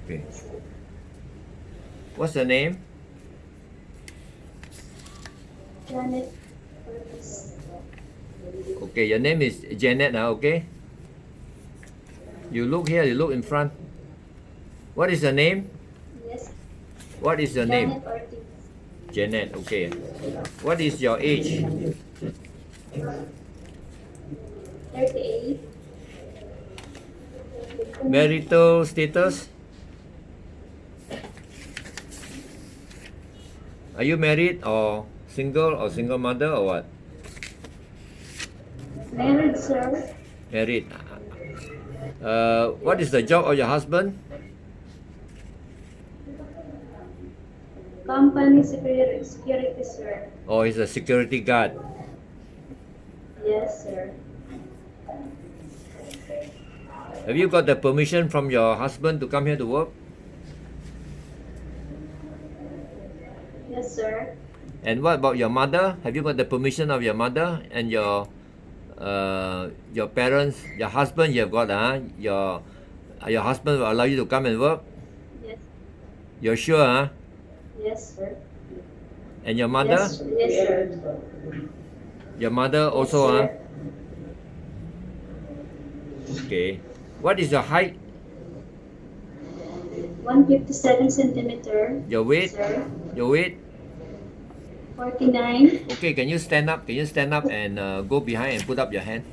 Okay. What's your name? Janet. Okay, your name is Janet, okay? You look here, you look in front. What is your name? Yes. What is your name? Janet Ortiz. Janet, okay. What is your age? 38. Marital status? Are you married or single mother or what? Married, sir. Married. What is the job of your husband? Company security, sir. Or is a security guard? Yes, sir. Have you got the permission from your husband to come here to work? Yes, sir. And what about your mother? Have you got the permission of your mother and your parents, your husband? You have got your husband will allow you to come and work. Yes. You're sure, huh? Yes, sir. And your mother? Yes, sir. Your mother Yes, also, huh? sir. Okay. What is your height? 157 centimeter. Your weight? Sir. Your weight? 49. Okay. Can you stand up? Can you stand up and go behind and put up your hand?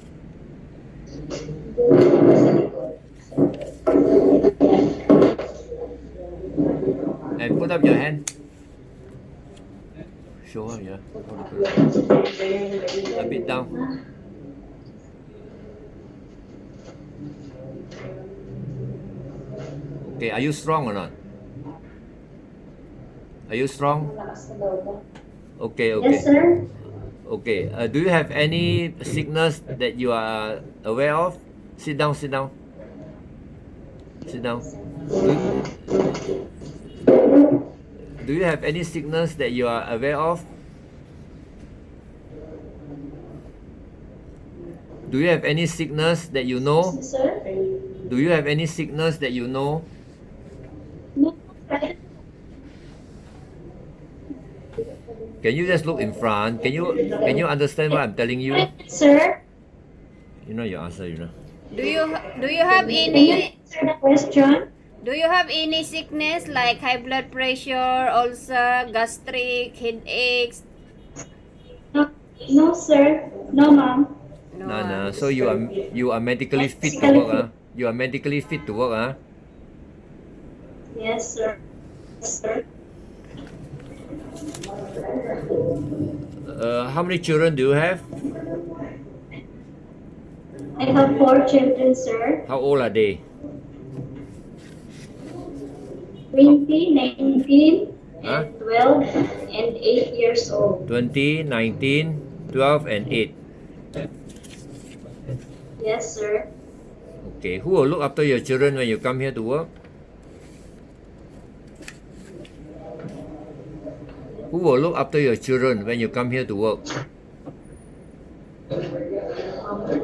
And put up your hand. Show her, yeah. A bit down. Okay, are you strong or not? Are you strong? Okay, okay. Yes, sir. Okay. Do you have any sickness that you are aware of? Sit down, sit down. Sit down. Do you have any sickness that you are aware of? Do you have any sickness that you know? Yes, sir. Do you have any sickness that you know? No, sir. Can you just look in front? Can you understand what I'm telling you? Sir, You know your answer, you know. Do you have can you any answer the question? do you have any sickness like high blood pressure, ulcer, gastric, headaches? No, no, sir. No, ma'am. No, no. So you are medically fit to work, ah? You are medically fit to work, ah? Yes, sir. Yes, sir. How many children do you have? I have 4 children, sir. How old are they? 20, 19, Huh? and 12, and 8 years old. 20, 19, 12, and 8. Yes, sir. Okay. Who will look after your children when you come here to work? Who will look after your children when you come here to work?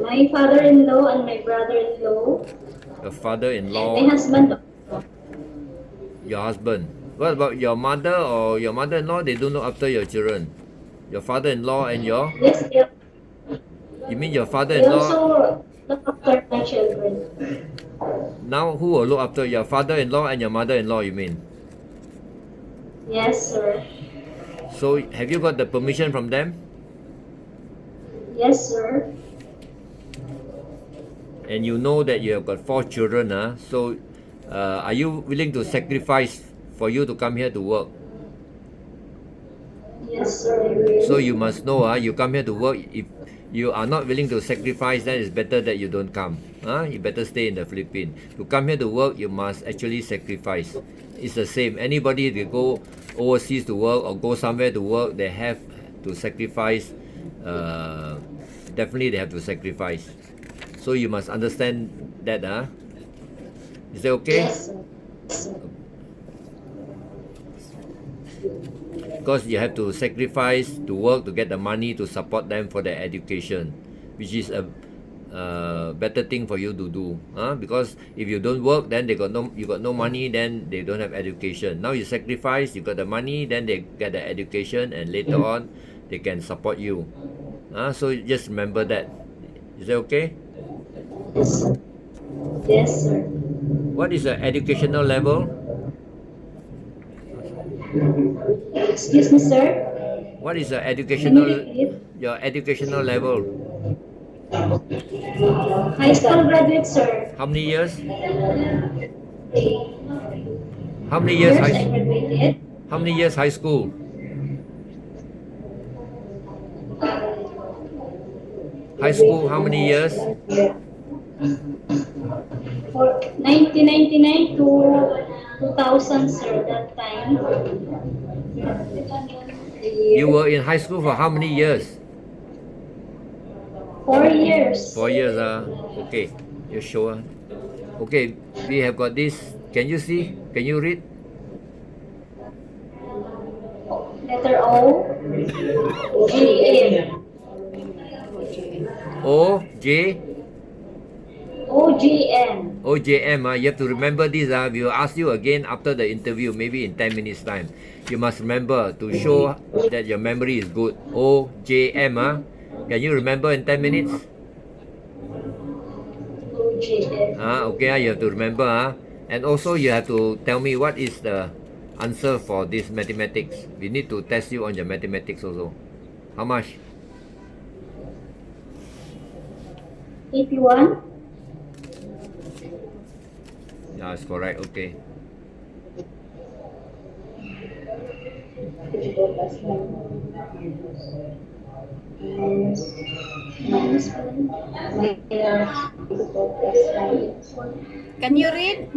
My father-in-law and my brother-in-law, Your and father-in-law, my husband. your husband. What about your mother or your mother-in-law? They don't look after your children. Your father-in-law and your... Yes, You mean your they father-in-law? also look after my children. Now who will look after your father-in-law and your mother-in-law, you mean? Yes, sir. So have you got the permission from them? Yes, sir. And you know that you have got 4 children, so are you willing to sacrifice for you to come here to work? Yes, sir. I will. So you must know, you come here to work. If you are not willing to sacrifice, then it's better that you don't come. You better stay in the Philippines. To come here to work, you must actually sacrifice. It's the same. Anybody that go overseas to work or go somewhere to work, they have to sacrifice. Definitely they have to sacrifice. So you must understand that. Is that okay? Yes, sir. Because you have to sacrifice to work to get the money to support them for their education, which is better thing for you to do. Because if you don't work, then you got no money, then they don't have education. Now you sacrifice, you got the money, then they get the education, and later on they can support you. So just remember that. Is that okay? Yes, sir. What is the educational level? Excuse me, sir. What is the Can you educational repeat? your educational level? High school graduate, sir. How many years? How many years Years I graduated. How many years high school? High school, how many years? For 1999 to 2000, sir, that time. You were in high school for how many years? 4 years. 4 years. Okay. You sure? Okay, we have got this. Can you see? Can you read? Letter O, G, M. O J O, G, M. O J M. You have to remember this. We will ask you again after the interview, maybe in 10 minutes time. You must remember to show that your memory is good. O J M. Can you remember in 10 minutes? O, G, M. Okay, you have to remember. And also you have to tell me what is the answer for this mathematics. We need to test you on your mathematics also. How much? 81. Yeah, it's correct. Okay. Minus 1. Can you read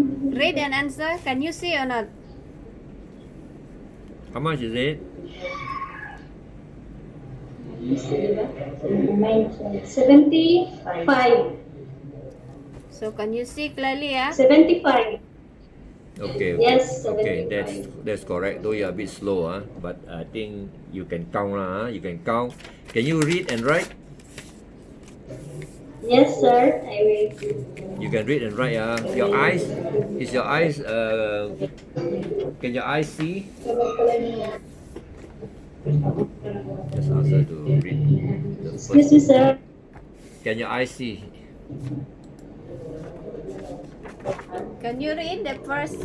and answer? Can you see or not? How much is it? 75. So can you see clearly? 75. Okay. Yes, Okay, 75. that's correct. Though you're a bit slow, but I think you can count, You can count. Can you read and write? Yes, sir. I will. You can read and write. Your eyes, is your eyes? Can your eyes see? Just ask her to read the Excuse first. me, sir. Can your eyes see? Can you read the first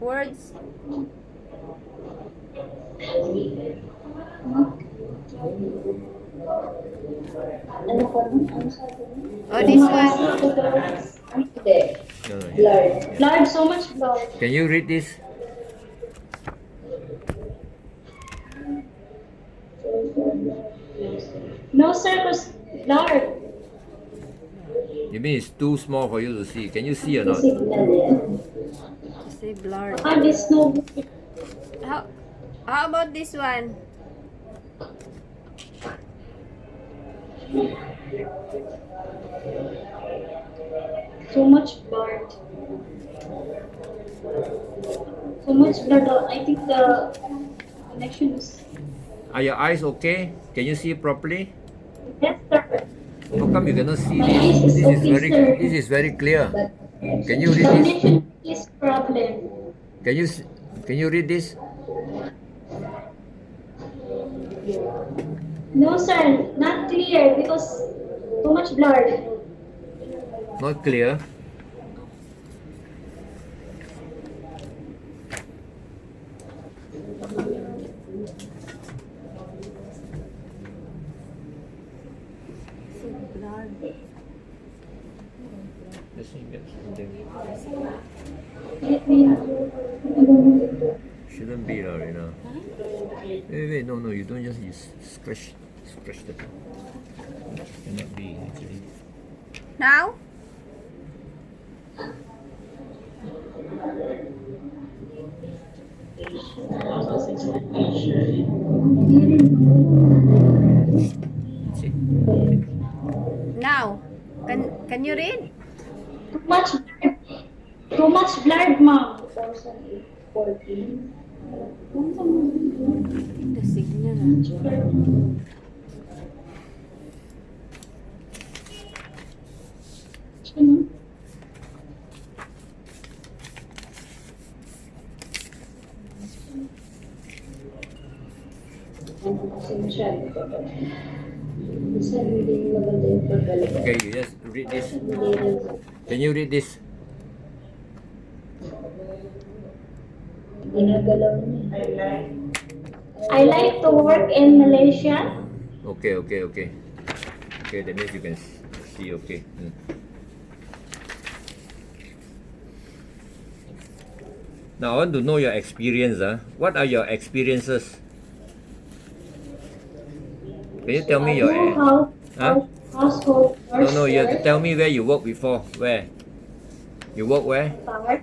words? Oh, this one. No, no. Blood, so much blood. Can you read this? No, sir, because blood. You mean it's too small for you to see? Can you see or not? Say blurred. And it's no. How about this one? So much blood. So much blood. I think the connection is. Are your eyes okay? Can you see properly? Yes, sir. How come you cannot see My this? eyes is okay, sir. This is very clear. Can you The read this? connection is problem. Can you read this? No, sir, not clear because too much blood. Not clear. Let's see, get something. Let me. Shouldn't be, Rina. Wait, no, you don't just scratch the. Cannot be actually. Now? See. Now? Can you read? Too much blood. Too much blood, ma'am. 2014. The signal. Okay, you just read this. Can you read this? I like to work in Malaysia. Okay, okay, okay. Okay, that means you can see. Okay. Now I want to know your experience. What are your experiences? Can you tell me I your? know how Huh? household No, works, no. You have to sir. tell me where you worked before. Where? You work where? Qatar,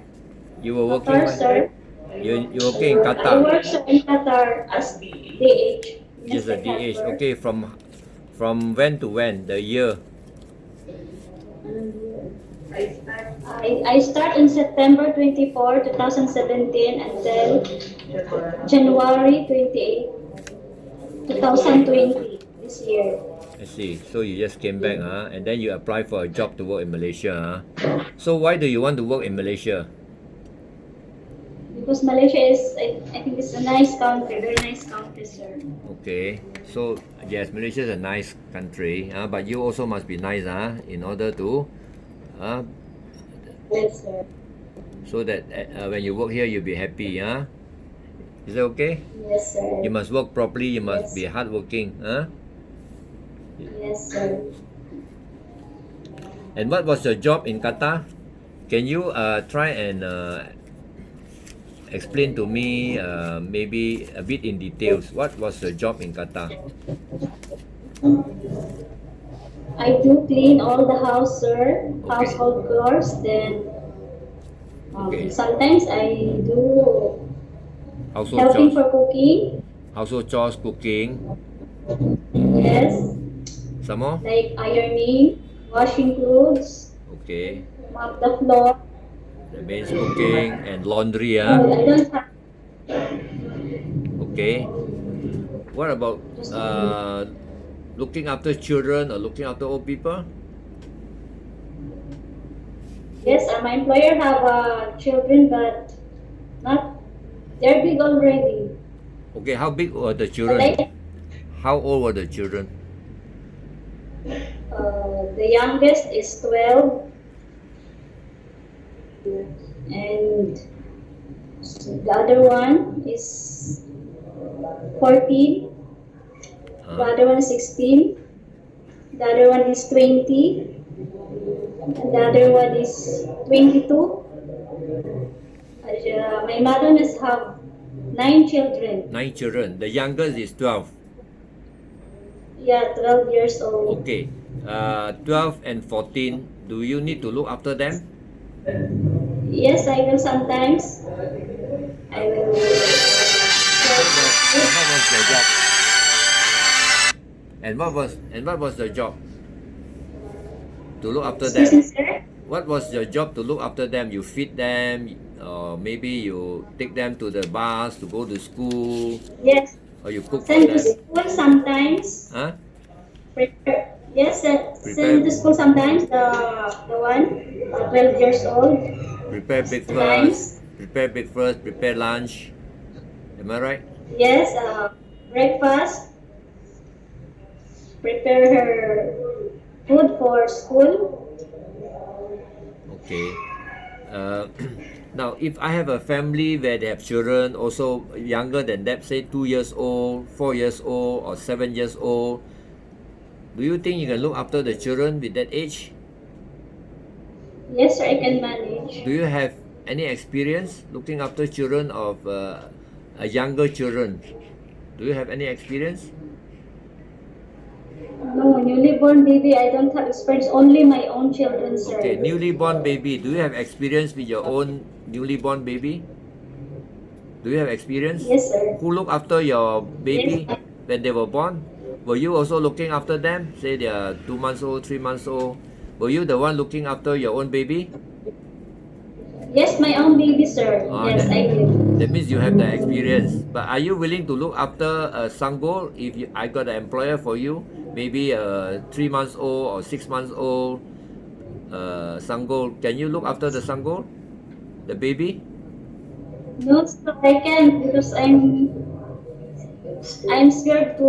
You were working Qatar, where? sir. You working in I Qatar. work, sir, in Qatar as DH, Just a domestic DH. helper. Okay, from when to when? The year. I start in September 24, 2017 until January 28, 2020 this year. I see. So you just came back, and then you apply for a job to work in Malaysia, So why do you want to work in Malaysia? Because Malaysia is, I think it's a nice country, very nice country, sir. Okay. So yes, Malaysia is a nice country, but you also must be nice, in order to, uh, Yes, sir. so that when you work here, you'll be happy, Is that okay? Yes, sir. You must work properly. You must be Yes. hardworking, Yes, sir. And what was your job in Qatar? Can you try and explain to me maybe a bit in details? What was your job in Qatar? I do clean all the house, sir. Okay. Household chores. Then Okay. sometimes I do Household helping chores. for cooking. Household chores, cooking. Yes, Some more? like ironing, washing clothes, Okay. mop the floor. That means cooking and laundry, Oh, I don't have Okay. What about just looking after children or looking after old people? yes, my employer have children, but not they're big already. Okay, how big were the I children? like How old were the children? the youngest is 12, and the other one is 14. The Uh, other one is 16. The other one is 20. And the other one is 22. My mother must have 9 children. 9 children. The youngest is 12. Yeah, 12 years old. Okay. 12 and 14. Do you need to look after them? Yes, I will sometimes. I Uh, will. and what was your job? And what was the job? To look after Excuse me, them. sir. What was your job to look after them? You feed them, or maybe you take them to the bus to go to school, Yes, or you cook for send to them. school sometimes. Huh? Prepare. Yes, Prepare send to school sometimes. The one 12 years old. prepare breakfast, Times. prepare lunch. Am I right? Yes, breakfast. Prepare her food for school. Okay. Uh, now, if I have a family where they have children also younger than that, say 2 years old, 4 years old, or 7 years old, do you think you can look after the children with that age? Yes, sir, I can manage. Do you have any experience looking after children of younger children? Do you have any experience? No, newly born baby, I don't have experience. Only my own children, sir. Okay, newly born baby. Do you have experience with your own newly born baby? Do you have experience? Yes, sir. Who look after your Yes, baby when they were born? Were you also looking after them? Say they are 2 months old, 3 months old. Were you the one looking after your own baby? yes, my own baby, sir. Ah, Yes, that, I did. that means you have the experience. But are you willing to look after a sanggol if I got an employer for you? Maybe a 3 months old or 6 months old sanggol. Can you look after the sanggol? The baby? No, sir, I can't because I'm scared to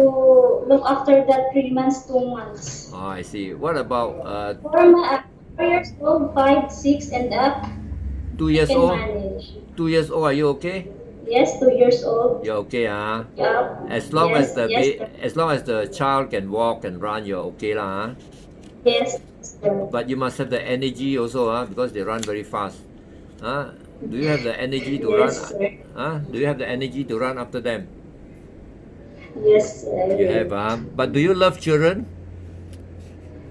look after that 3 months, 2 months. Oh, I see. What about 4 years old, 5, 6, and up, 2 years I can old? manage. 2 years old, are you okay? Yes, 2 years old. You're okay, huh? Yeah. Yes, yes, sir. As long as the child can walk and run, you're okay lah, huh? Yes, sir. But you must have the energy also, huh? Because they run very fast. Huh? Do you have the energy to run? Yes, sir. Huh? Do you have the energy to run after them? Yes, sir, I You have, will. huh? But do you love children?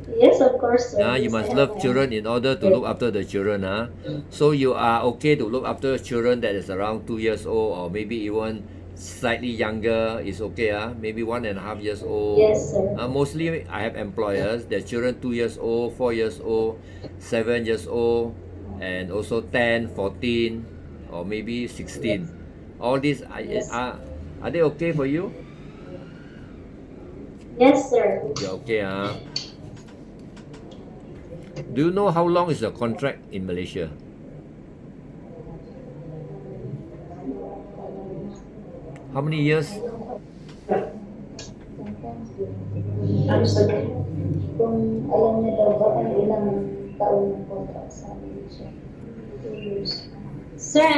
Yes, of course, sir. You Yes, I must have love children one. in order to look after the children, huh? So you are okay to look after children that is around 2 years old or maybe even slightly younger is okay, huh? Maybe 1.5 years old. Yes, sir. Mostly I have employers, their children 2 years old, 4 years old, 7 years old, and also 10, 14, or maybe 16. Yes. All these Yes. are they okay for you? Yes, sir. You're okay, huh? Do you know how long is the contract in Malaysia? How many years? I'm sorry. Kung alam niya daw ba kung ilang taon ng contract sa Malaysia? 2 years. Sir,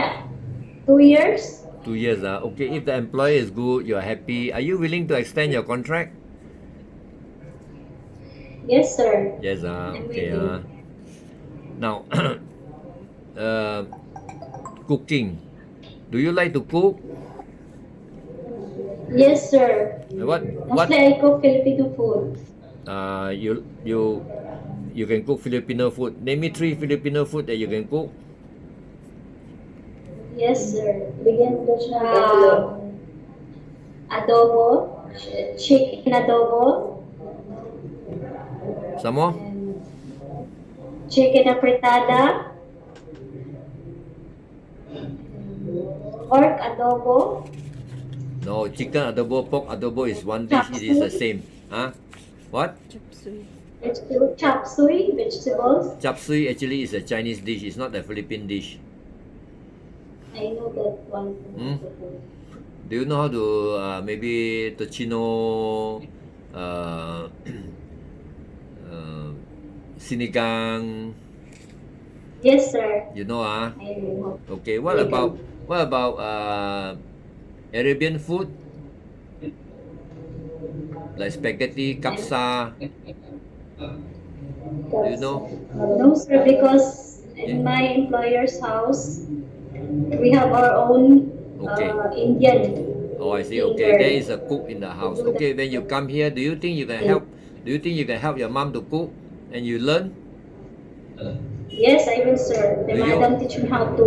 2 years? 2 years, ah. Okay, if the employer is good, you're happy. Are you willing to extend your contract? Yes, sir. Yes, I'm okay, willing. Now, cooking. Do you like to cook? Yes, sir. What Mostly I cook Filipino food. you can cook Filipino food. Name me 3 Filipino food that you can cook. Yes, sir. Bigyan mo siya ng adobo, chicken adobo, Some more? and chicken apretada, pork adobo, No, chicken adobo, pork adobo is one dish. It is the same. Huh? What? chop suey, vegetables. Chap suey actually is a Chinese dish. It's not a Philippine dish. I know that one. Hmm? Do you know how to maybe tocino, uh, sinigang? Yes, sir. You know, ah? I know. Okay. What about Arabian food like spaghetti, kapsa? Do you know? No, sir, because in my employer's house, we have our own Okay. Indian. Oh, I see. Okay, there is a cook in the house. Okay, when you come here, do you think you can help? Do you think you can help your mom to cook and you learn? Yes, I will, sir. The Do you- madam teach me how to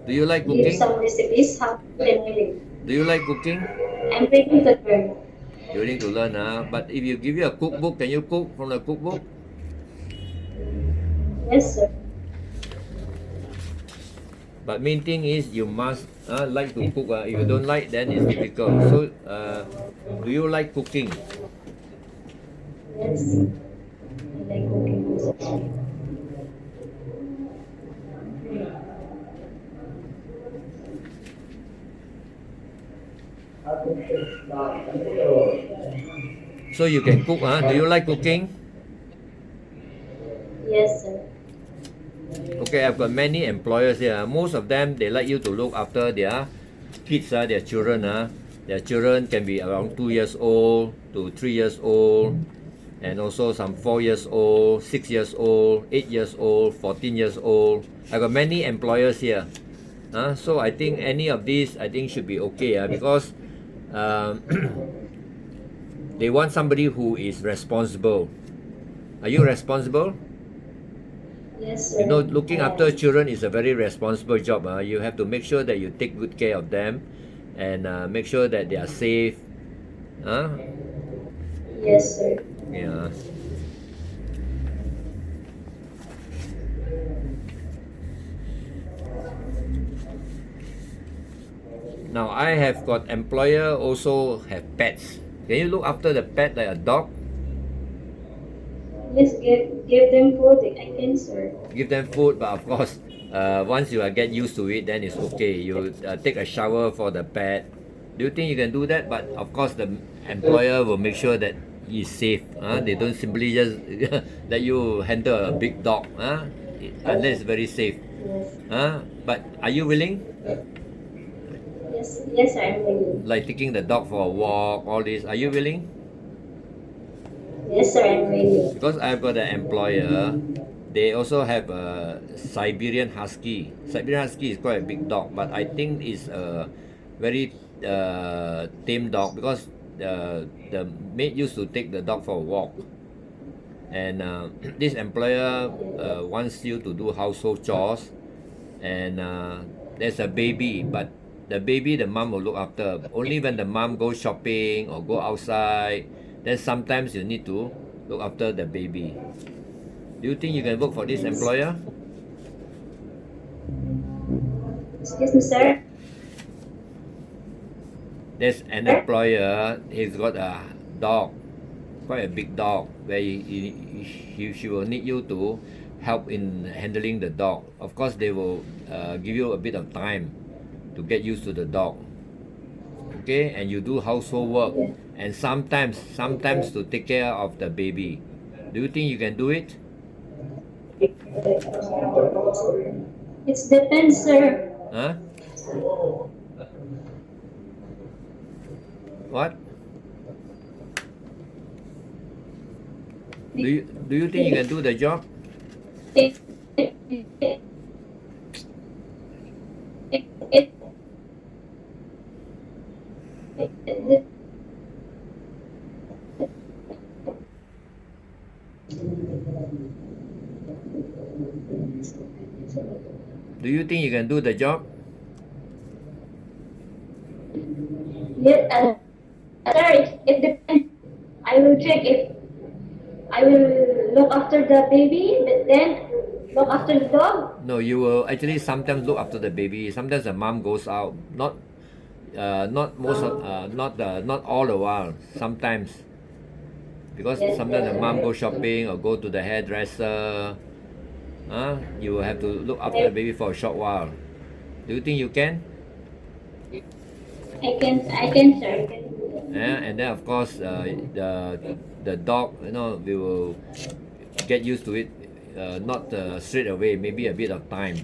Do you like give cooking? some recipes, how to do. Do you like cooking? I'm ready to learn. You're willing to learn, but if you give you a cookbook, can you cook from the cookbook? Yes, sir. But main thing is you must like to cook. If you don't like, then it's difficult. So, do you like cooking? Yes. I like cooking also. So you can cook, Do you like cooking? Yes, sir. Okay, I've got many employers here. Most of them, they like you to look after their kids, their children. Their children can be around 2 years old to 3 years old, and also some 4 years old, 6 years old, 8 years old, 14 years old. I've got many employers here. So I think any of these, I think should be okay, because they want somebody who is responsible. Are you responsible? Yes, sir. You know, looking after children is a very responsible job. You have to make sure that you take good care of them and make sure that they are safe. Yes, sir. Yeah. Now, I have got employer also have pets. Can you look after the pet like a dog? Yes, give them food. I can, sir. Give them food, but of course, once you get used to it, then it's okay. You take a shower for the pet, Do you think you can do that? But of course, the employer will make sure that he's safe. They don't simply just let you handle a big dog, unless it's very safe. Yes. But are you willing? Yes, sir, I'm willing. Like taking the dog for a walk, all this. Are you willing? Yes, sir, I'm willing. Because I've got an employer, they also have a Siberian Husky. Siberian Husky is quite a big dog, but I think it's a very tame dog because the maid used to take the dog for a walk. And this employer wants you to do household chores, and there's a baby, but the baby the mom will look after. Only when the mom goes shopping or go outside, then sometimes you need to look after the baby. Do you think you can work for this employer? Excuse me, sir. There's an employer, he's got a dog, quite a big dog, where she will need you to help in handling the dog. Of course, they will give you a bit of time to get used to the dog. Okay, and you do household work, and sometimes to take care of the baby. Do you think you can do it? It depends, sir. Huh? What? Do you think you can do the job? It, Do you think you can do the job? yeah, sir, it depends. I will check if I will look after the baby, but then look after the dog. No, you will actually sometimes look after the baby. Sometimes the mom goes out, not all the while. Sometimes, because sometimes the mom goes shopping or go to the hairdresser. You will have to look after the baby for a short while. Do you think you can? I can, sir. I can do that. Yeah, and then of course the dog, we will get used to it, not straight away, maybe a bit of time.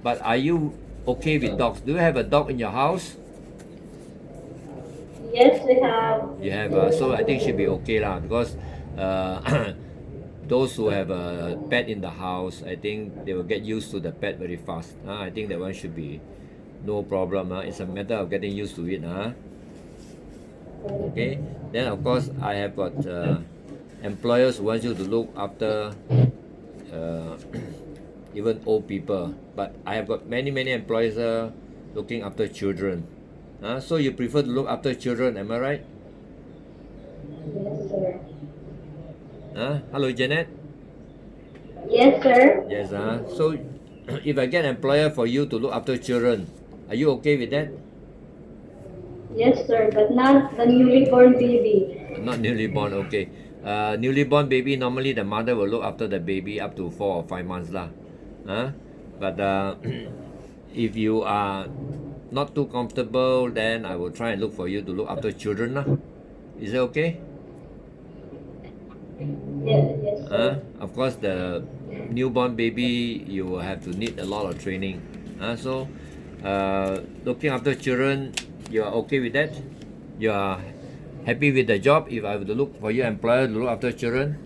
But are you okay with dogs? Do you have a dog in your house? Yes, we have. You have, so I think should be okay lah, because those who have a pet in the house, I think they will get used to the pet very fast. I think that one should be no problem. It's a matter of getting used to it. Okay. Then of course I have got employers who want you to look after even old people. But I have got many employers looking after children. So you prefer to look after children, am I right? Yes, sir. Hello, Janet. Yes, sir. Yes. So if I get an employer for you to look after children, are you okay with that? Yes, sir. But not the newly born baby. Not newly born, okay. Newly born baby, normally the mother will look after the baby up to 4 or 5 months lah. But if you are not too comfortable, then I will try and look for you to look after children lah. Is it okay? Yes, sir. Of course, the newborn baby, you will have to need a lot of training. So looking after children, you are okay with that? You are happy with the job if I were to look for your employer to look after children?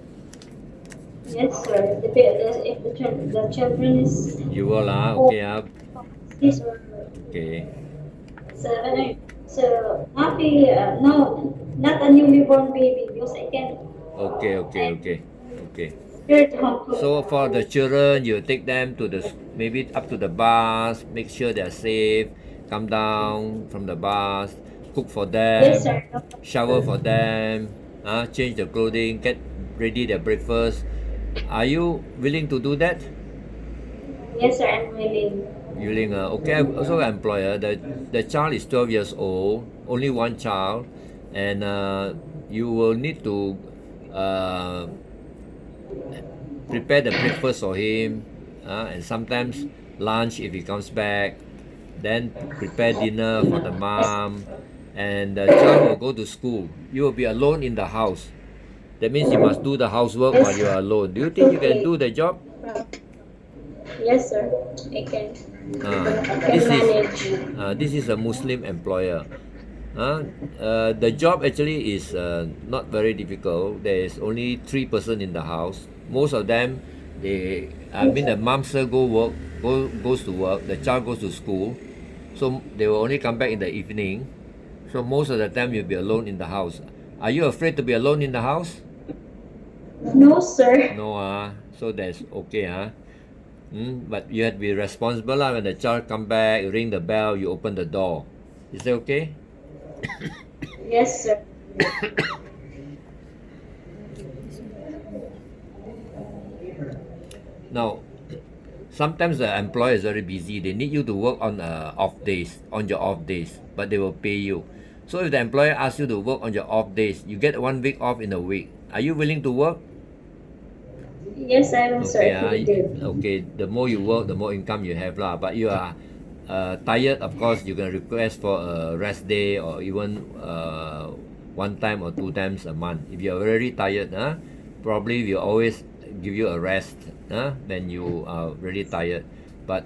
Yes, sir. If the children is You will okay. 6 or Okay. 7, so happy. No, not a newly born baby because I can. Okay. Spirit home. So for the children, you take them to maybe up to the bus, make sure they are safe, come down from the bus, cook for them, Yes, sir. shower for them, change the clothing, get ready their breakfast. Are you willing to do that? Yes, sir. I'm willing. Willing, okay. I'm also an employer. The child is 12 years old, only one child, and you will need to prepare the breakfast for him, and sometimes lunch if he comes back, then prepare dinner for the mom, and the child will go to school. You will be alone in the house. That means you must do the housework while you are alone. Do you think you can do the job? Yes, sir. I can. I This can is manage. this is a Muslim employer. The job actually is not very difficult. There is only 3 person in the house. Most of them, the mom still goes to work. The child goes to school, so they will only come back in the evening. So most of the time you'll be alone in the house. Are you afraid to be alone in the house? No, sir. No, so that's okay, But you have to be responsible when the child come back, you ring the bell, you open the door. Is that okay? Yes, sir. Now, sometimes the employer is very busy. They need you to work on on your off days, but they will pay you. So if the employer asks you to work on your off days, you get 1 week off in a week. Are you willing to work? Yes, I will, sir. Okay, okay. The more you work, the more income you have lah. But you are tired, of course, you can request for a rest day or even 1 time or 2 times a month. If you are very tired, probably we'll always give you a rest when you are really tired. But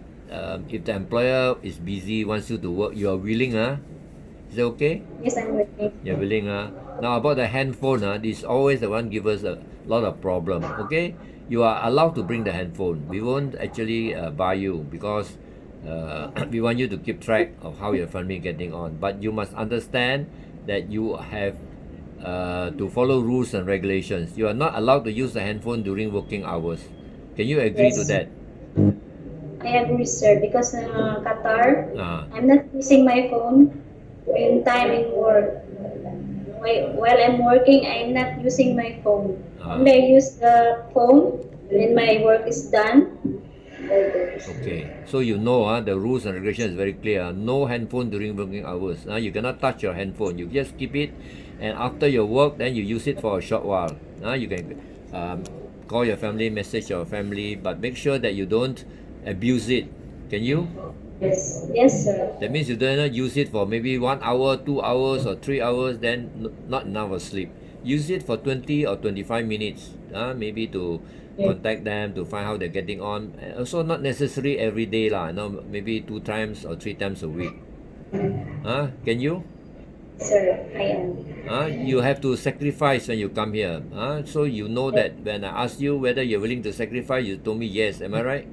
if the employer is busy, wants you to work, you are willing, is that okay? Yes, I'm willing. You're willing, Now about the handphone, this always the one give us a lot of problem. Okay, you are allowed to bring the handphone. We won't actually buy you because we want you to keep track of how your family getting on. But you must understand that you have to follow rules and regulations. You are not allowed to use the handphone during working hours. Can you agree to Yes. that? I agree, sir. Because Qatar, Ah. I'm not using my phone when time in work. While I'm working, I'm not using my phone. Only I use the phone when my work is done. Okay, so you know the rules and regulations is very clear. No handphone during working hours. You cannot touch your handphone. You just keep it, and after your work, then you use it for a short while. You can call your family, message your family, but make sure that you don't abuse it. Can you? Yes, yes, sir. That means you don't use it for maybe 1 hour, 2 hours, or 3 hours. Then not enough of sleep. Use it for 20 or 25 minutes. Maybe to contact them to find how they're getting on. And also not necessary every day lah. Maybe 2 times or 3 times a week. Can you? Sir, I am. You have to sacrifice when you come here. So you know that when I asked you whether you're willing to sacrifice, you told me yes. Am I right?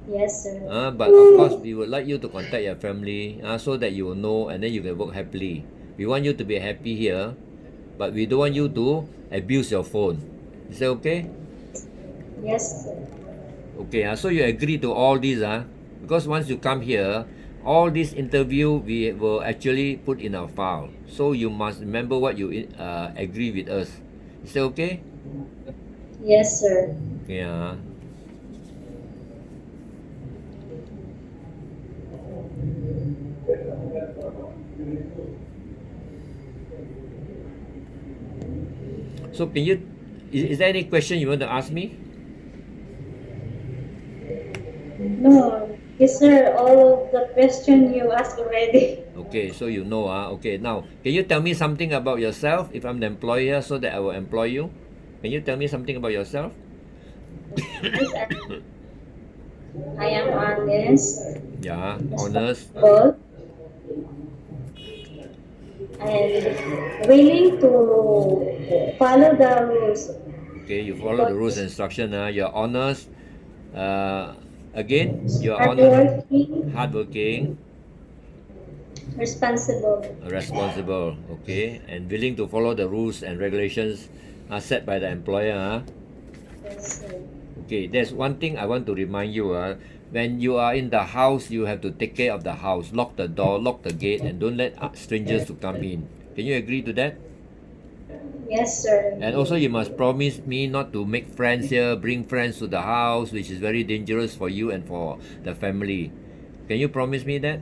Yes, sir. But of course, we would like you to contact your family so that you will know and then you can work happily. We want you to be happy here, but we don't want you to abuse your phone. Is that okay? Yes, sir. Okay, so you agree to all these, because once you come here, all this interview we will actually put in our file. So you must remember what you agree with us. Is that okay? Yes, sir. Yeah. So can you, is there any question you want to ask me? No. Yes, sir. All of the question you asked already. Okay, so you know, okay. Now, can you tell me something about yourself if I'm the employer so that I will employ you? Can you tell me something about yourself? Yes, I am honest. Yeah, honest. Responsible, and willing to follow the rules. Okay, you follow the rules and instruction. You're honest. Again, you're honest, Hardworking, hardworking, responsible. responsible. Okay, and willing to follow the rules and regulations set by the employer. Yes, sir. Okay, there's one thing I want to remind you. When you are in the house, you have to take care of the house. Lock the door, lock the gate, and don't let strangers to come in. Can you agree to that? Yes, sir. And also you must promise me not to make friends here, bring friends to the house, which is very dangerous for you and for the family. Can you promise me that?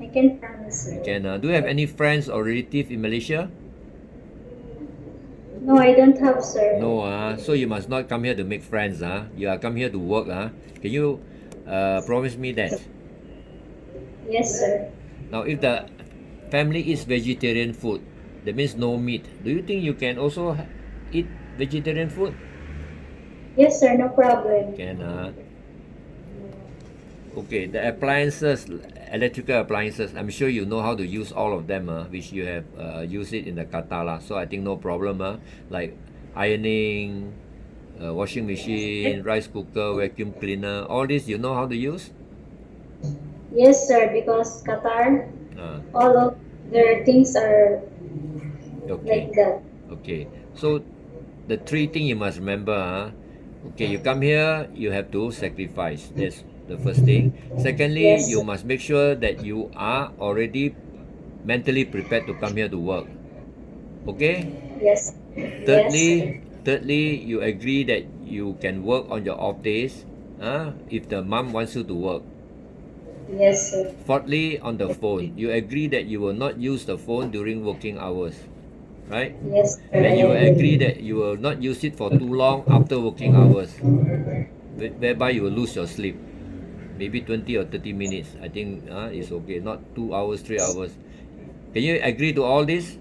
I can promise, sir. Do you have any friends or relative in Malaysia? No, I don't have, sir. No, so you must not come here to make friends. You are come here to work. Can you promise me that? Yes, sir. Now, if the family eats vegetarian food. That means no meat. Do you think you can also eat vegetarian food? Yes, sir, no problem. Can. Okay, the appliances, electrical appliances, I'm sure you know how to use all of them, which you have used it in the kata lah. So I think no problem, like ironing, washing machine, rice cooker, vacuum cleaner, all this you know how to use? Yes, sir, because Qatar, Uh, all of their things are okay, like that. okay. So the three things you must remember, okay, you come here, you have to sacrifice. That's the first thing. Secondly, Yes, you sir. must make sure that you are already mentally prepared to come here to work. Okay? Yes. Yes, sir. Thirdly, you agree that you can work on your off days, if the mom wants you to work. Yes, sir. Fourthly, on the phone, you agree that you will not use the phone during working hours, right? Yes, sir, And I you agree agree. that you will not use it for too long after working hours, whereby you will lose your sleep. Maybe 20 or 30 minutes, I think it's okay. Not 2 hours, 3 hours. Can you agree to all this?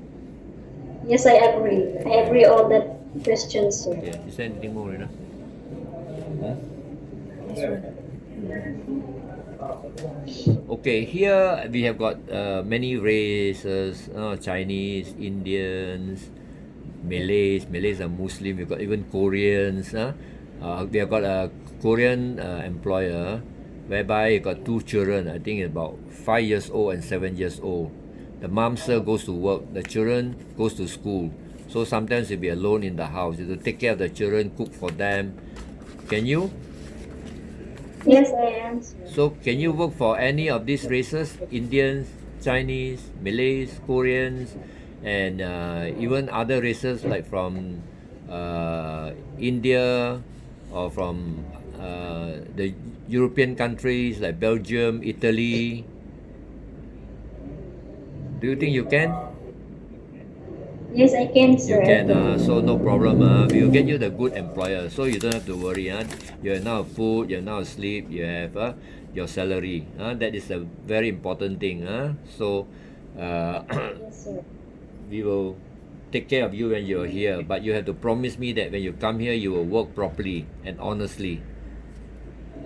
Yes, I agree. I agree all that questions, sir. Yeah. Is there anything more, Rina? Okay, here we have got many races, Chinese, Indians, Malays. Malays are Muslim. We've got even Koreans. We have got a Korean employer whereby he got two children. I think about 5 years old and 7 years old. The mom still goes to work. The children goes to school. So sometimes you'll be alone in the house. You have to take care of the children, cook for them. Can you? Yes, I am, sir. So can you work for any of these races? Indians, Chinese, Malays, Koreans, and even other races like from India or from the European countries like Belgium, Italy. Do you think you can? Yes, I can, You sir. I can, can. so no problem. We will get you the good employer, so you don't have to worry. You have now food, you have now sleep, you have your salary. That is a very important thing. So Yes, sir. we will take care of you when you're here, but you have to promise me that when you come here, you will work properly and honestly.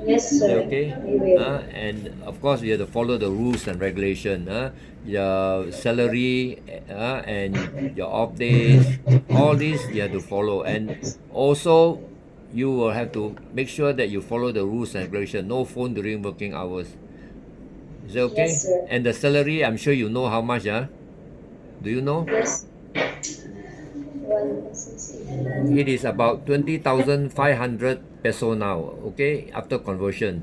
Yes, Is that sir. okay? I will. And of course, you have to follow the rules and regulation. Your salary and your off days, all these you have to follow. And also, you will have to make sure that you follow the rules and regulation. No phone during working hours. Is that okay? Yes, sir. And the salary, I'm sure you know how much. Do you know? Yes. 160. It is about 20,500 peso now, okay, after conversion.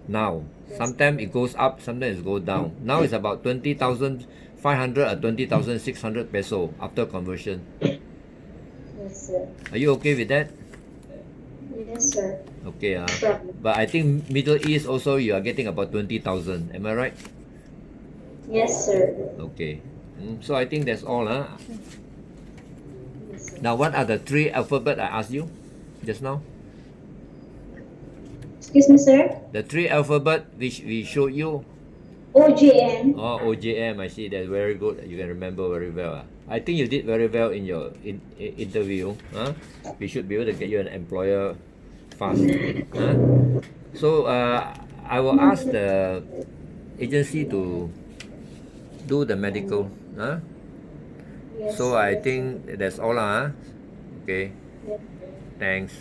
Now, sometimes it goes up, sometimes it goes down. Now it's about 20,500 or 20,600 peso after conversion. Yes, sir. Are you okay with that? Yes, sir. Okay, No problem. but I think Middle East also you are getting about 20,000. Am I right? Yes, sir. Okay. So I think that's all. Yes, sir. Now, what are the three alphabet I asked you just now? Excuse me, sir. The three alphabet which we showed you. OGM. Oh, OJM, I see. That's very good. You can remember very well. I think you did very well in your interview. We should be able to get you an employer fast. So I will ask the agency to do the medical. Yes, So sir. I think that's all. Okay. Yes. Thanks.